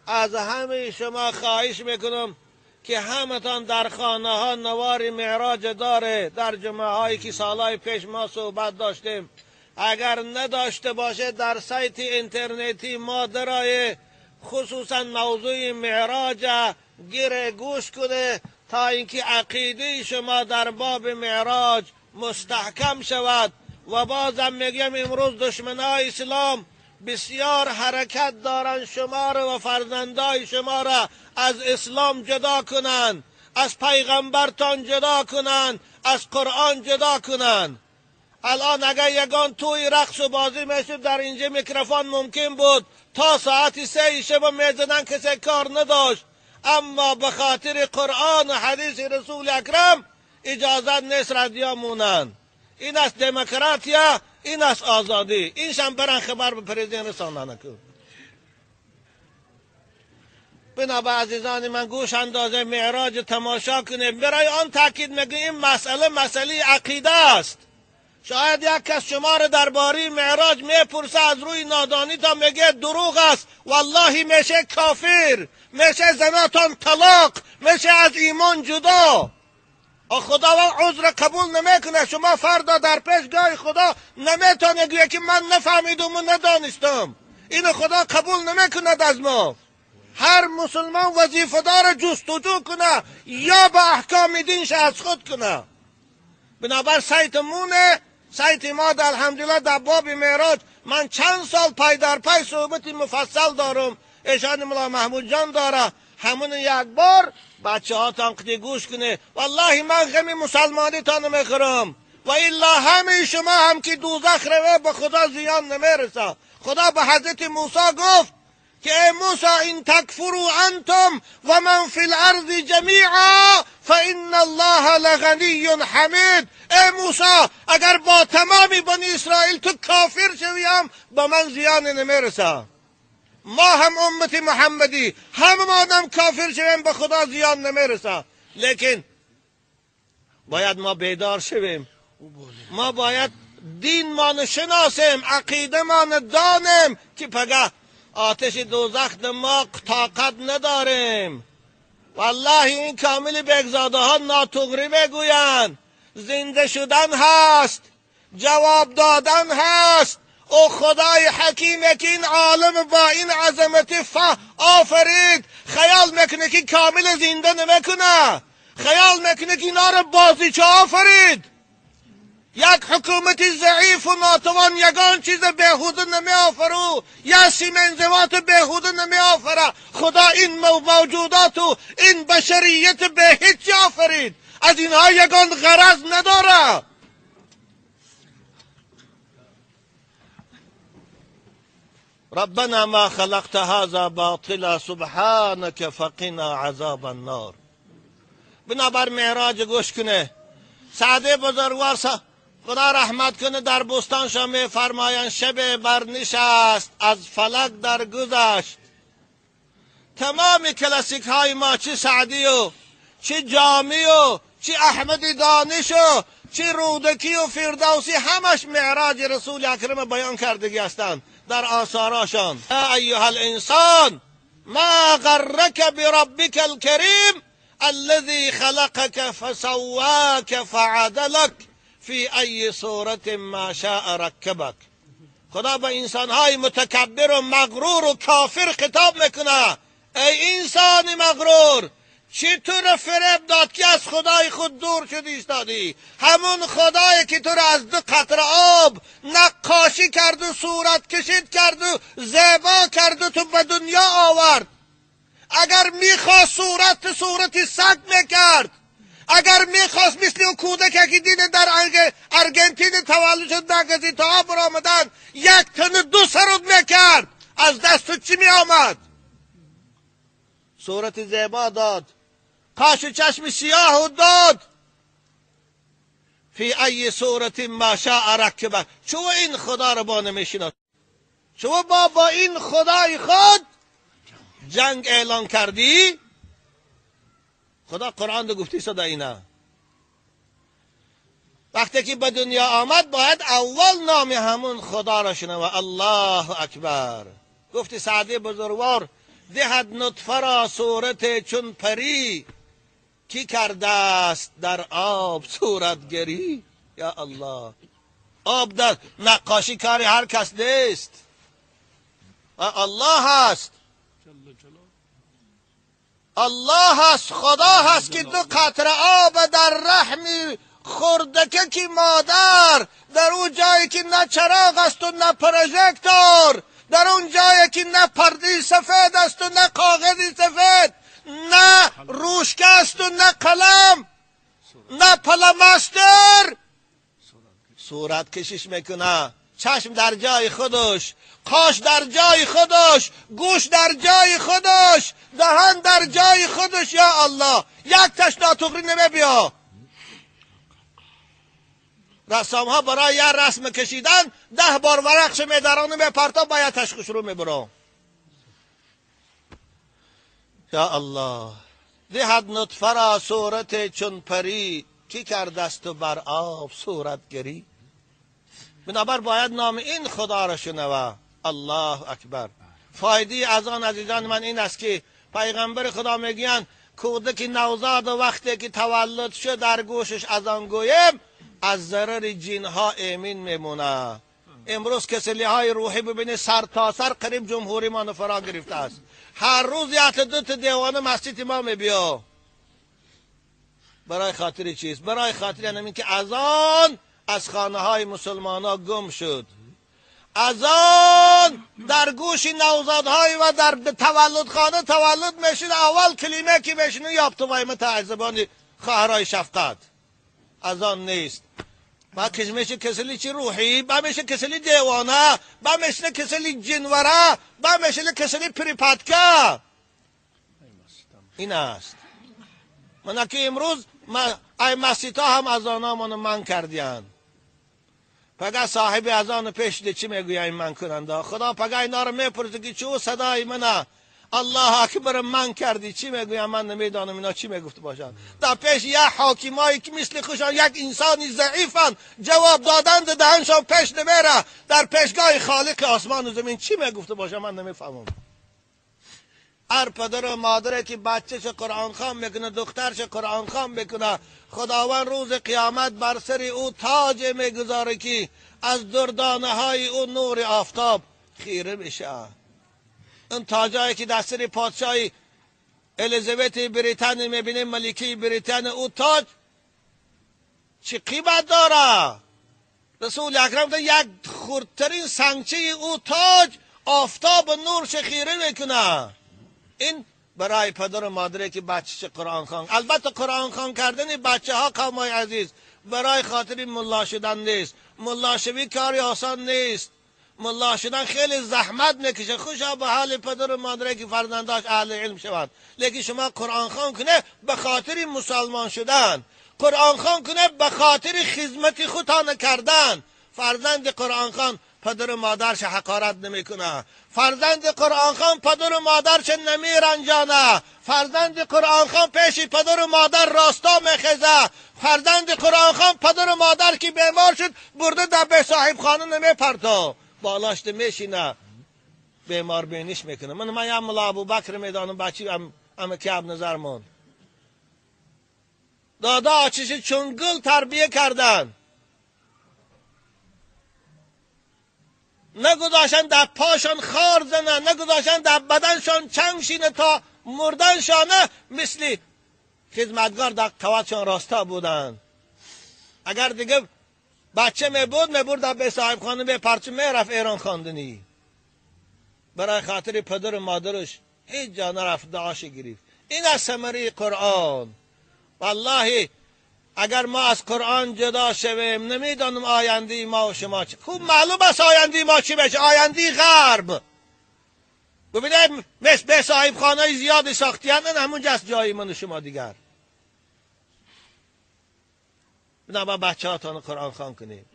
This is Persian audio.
از همه شما خواهش میکنم که همتان در خانه ها نوار معراج داره. در جمعه هایی که سالهای پیش ما صحبت داشتیم، اگر نداشته باشه در سایت اینترنتی ما درای خصوصا موضوع معراج گیره گوش کنه تا اینکه عقیده شما در باب معراج مستحکم شود. و بازم میگم امروز دشمنای اسلام بسیار حرکت دارن شما را و فرزندای شما را از اسلام جدا کنن، از پیغمبرتان جدا کنن، از قرآن جدا کنن. الان اگر یگان توی رقص و بازی میشد در اینجا میکروفون ممکن بود تا ساعت 3 شب میزدن، کسی کار نداشت. اما به خاطر قرآن و حدیث رسول اکرم اجازت نیست رادیو مونن. این است دموکراتیا، این است آزادی. اینشان برن خبر به پرزیدنت رسانه کن. بنابر عزیزان من گوش اندازه معراج تماشا کنیم. برای آن تاکید میگیم مسئله عقیده است. شاید یک کس شما را درباره معراج میپرسه از روی نادانی تا میگه دروغ است، والله میشه کافر، میشه زناتان طلاق، میشه از ایمان جدا. خداوند عذر قبول نمیکنه. شما فردا در پیشگاه خدا نمیتونه گویه که من نفهمیدم و ندانستم. این خدا قبول نمیکند از ما. هر مسلمان وظیفه دار جستجو کنه یا به احکام دینش از خود کنه. بنابر سایت ما در الحمدلله در باب معراج من چند سال پای در پای صحبت مفصل دارم. ایشان مولا محمود جان داره. همون یک بار بچه ها تانقیدی گوش کنه. والله من غم مسلمانی تا نمیخورم و الا همه شما هم که دوزخ روه به خدا زیان نمیرسه. خدا به حضرت موسی گفت که ای موسی این تکفروا انتم و من فی الارض جمیعا فان الله لغنی حمید. ای موسی اگر با تمامی بنی اسرائیل تو کافر شویم به من زیان نمیرسه. ما هم امت محمدی هم ما هم کافر شویم به خدا زیان نمیرسه. لیکن باید ما بیدار شویم. ما باید دین ما نشناسیم، عقیده ما ندانیم که پگه آتش دوزخ ما طاقت نداریم. والله این کامل بگزاده ها ناتغری میگویند زنده شدن هست، جواب دادن هست. او خدای حکیم که این عالم با این عظمت آفرید خیال میکنه که کامل زنده نمیکنه. خیال میکنه که اینا رو بازیچه آفرید. یک حکومت ضعیف و ناتوان یگان چیز بهوده نمی آفرو، یا سیمنزوات بهوده نمی آفره. خدا این موجودات و این بشریت به هیچ آفرید. از اینها یگان غرض نداره. ربنا ما خلقت هذا باطلا سبحانك فقنا عذاب النار. بنابر معراج گوش کنه. سعدی بزرگوار خدا رحمت کنه در بستانشا می فرمایند شب برنشست از فلک در گذشت. تمام کلاسیک های ما چه سعدی و چه جامی و چه احمد دانش و چه رودکی و فردوسی همش معراج رسول اکرم بیان کردگی هستند در آثاراشان. یا ایها الانسان ما غرک بربک الکریم الذي خلقك فسواك فعدلك فی ای صورت ما شاء رکبک. خدا به انسانهای متکبر و مغرور و کافر خطاب میکنه. ای انسان مغرور، چی تو را فریب داد که از خدای خود دور شدی ایستادی؟ همون خدایی که تو را از 2 قطره آب نقاشی کرد و صورت کشید کرد و زیبا کرد و تو به دنیا آورد. اگر میخواست صورت سگ میکرد. اگر میخواست مثل اون کودک که دیده در ارژانتین تولد شد نگذی تا آب برآمدن 1 تن 2 سرود میکرد. از دست چی میآمد؟ صورت زیبا داد، قاش و چشم سیاه داد. فی ای صورت ما شاء رکبک. چو این خدا رو با نمیشناس، چو با این خدای خود جنگ اعلان کردی. خدا قرآن دو گفتی صدا اینا. وقتی که به دنیا آمد باید اول نام همون خدا را شنوه. الله اکبر. گفتی سعدی بزرگوار دهد نطفه را صورت چون پری، کی کرده است در آب صورتگری. یا الله، آب در نقاشی کاری هر کس نیست، الله هست. الله هست، خدا هست که دو قطره آب در رحم خردکه کی مادر، در اون جایی که نه چراغ است و نه پروژکتور، در اون جایی که نه پرده سفید است و نه کاغذی سفید، نه روشکه است و نه قلم، نه پلمستر، صورت کشیش میکنه. چشم در جای خودش، قاش در جای خودش، گوش در جای خودش، دهان در جای خودش. یا الله، یک تش ناتقری نمیبیا. رسام ها برای یه رسم کشیدن 10 بار ورقش میدارن میپرتا، باید تشخیص رو میبرم. یا الله، دهد نطفه را صورت چون پری، کی کرده است بر آب صورتگری. بنابر باید نام این خدا را شنوه. الله اکبر. فایده از آن عزیزان من این است که پیغمبر خدا میگویند کودک نوزاد وقتی که تولد شد در گوشش از آن گویم از ضرر جنها امین میمونه. امروز کسلی های روحی ببینید سر تا سر قریب جمهوری ما فرا گرفته است. هر روز یک دو تا دیوانه مسجد ما میبیا. برای خاطر چیست؟ برای خاطر این که اذان از خانه های مسلمان ها گم شد. اذان در گوش نوزادهای و در تولد خانه تولد میشد. اول کلمه که بشنو یابتوای متعذبان خواهرای شفقت. اذان نیست. با میشه کسلی چی روحی، با میشه کسلی دیوانه، با میشه کسلی جنوره، با میشه کسلی پریپاتکا. این است. من که امروز ای مسیطا هم اذانا منو من کردیان. پگه صاحب اذان پیش ده چی میگوی این من کننده؟ خدا پگه اینا رو میپرسه که چو صدای منه الله اکبر من کردی، چی میگویم؟ من نمیدانم اینا چی میگفت باشن. در پیش یک حاکمایی که مثل خوشان یک انسانی ضعیفن جواب دادن دهنشان پیش نمیره. در پیشگاه خالق آسمان و زمین چی میگفت باشن من نمیفهمم. هر پدر و مادره که بچهش قرآن خوان میکنه، دخترش قرآن خوان میکنه، خداوند روز قیامت بر سر او تاج میگذاره که از دردانه های او نور آفتاب خیره میشه. اون تاجایی که در سر پادشاهی الیزابت بریتانیا میبینه، ملکه بریتانیا، او تاج چه قیمت داره؟ رسول اکرم ده یک خردترین سنگچه او تاج آفتاب و نورش خیره میکنه. این برای پدر و مادره که بچهش قرآن خوان. البته قرآن خوان کردن بچه ها قومای عزیز برای خاطر ملا شدن نیست. ملا شوی کاری آسان نیست. ملا شدن خیلی زحمت میکشه. خوشا به حال پدر و مادره که فرزنداش اهل علم شوند. لیکن شما قرآن خوان کنه به خاطر مسلمان شدن، قرآن خوان کنه به خاطر خدمت خودتان کردن. فرزند قرآن خوان پدر و مادرش حقارت نمیکنه. فرزند قرآن خوان پدر و مادرش نمیرنجانه. فرزند قرآن خوان پیش پدر و مادر راستا میخیزه. فرزند قرآن خوان پدر و مادر که بیمار شد برده در به صاحب خانه نمیپرتا، بالاش میشینه بیمار بینیش میکنه. من یه ملا ابوبکر میدانم، بچی اما که اب نظر من دادا آچش چون گل تربیه کردن، نگذاشتن در پاشان خار زنن، نگذاشتن در بدنشان چنگ شینه تا مردنشانه، مثل خدمتگار در قوتشان راستا بودن. اگر دیگه بچه میبود در به صاحب خانه به پرچه میرفت ایران خواندنی. برای خاطر پدر و مادرش هیچ جا نرفت دعاش گرفت. این از ثمره قرآن. والله اگر ما از قرآن جدا شویم نمیدانم آینده ما و شما چه. خوب معلوم است آینده ما چی بشه. آینده غرب. ببینید به صاحب خانه زیاد ساختیان همونجا است جای من و شما دیگر. بنابراین بچه هاتان قرآن خوان کنید.